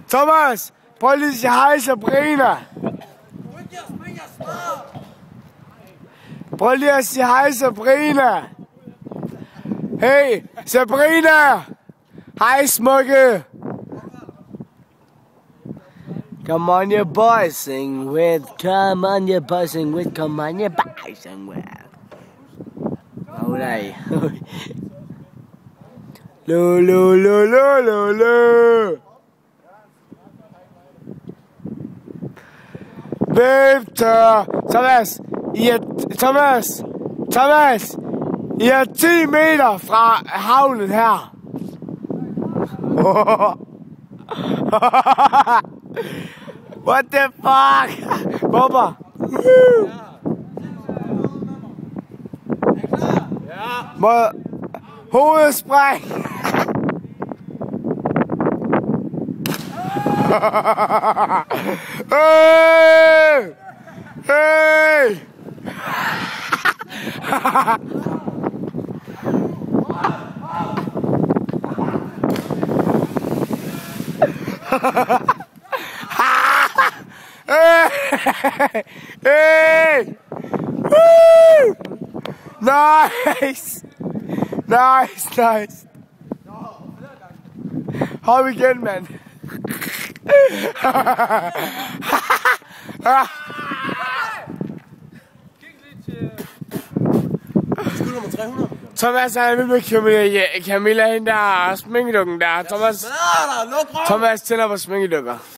Thomas, prøv lige at sige hej, Sabrina. Prøv lige at sige hej, Sabrina. Hey, Sabrina. Hej, smukke. Come on, your boys, sing with. Come on, your boys, sing with. Come on, your boys, sing with. Đâu đây? Lô lô lô lô lô lô. Victor, Thomas, Thomas, I er 10 meter fra havnen her. What the fuck? Bobber. Ja. Hovedspræng. Hey! Hey! Hey! Woo! Nice! Nice! Hop igen, mand. Thomas er ved med Camilla, hende der sminkedukken der. Thomas tænder på sminkedukker.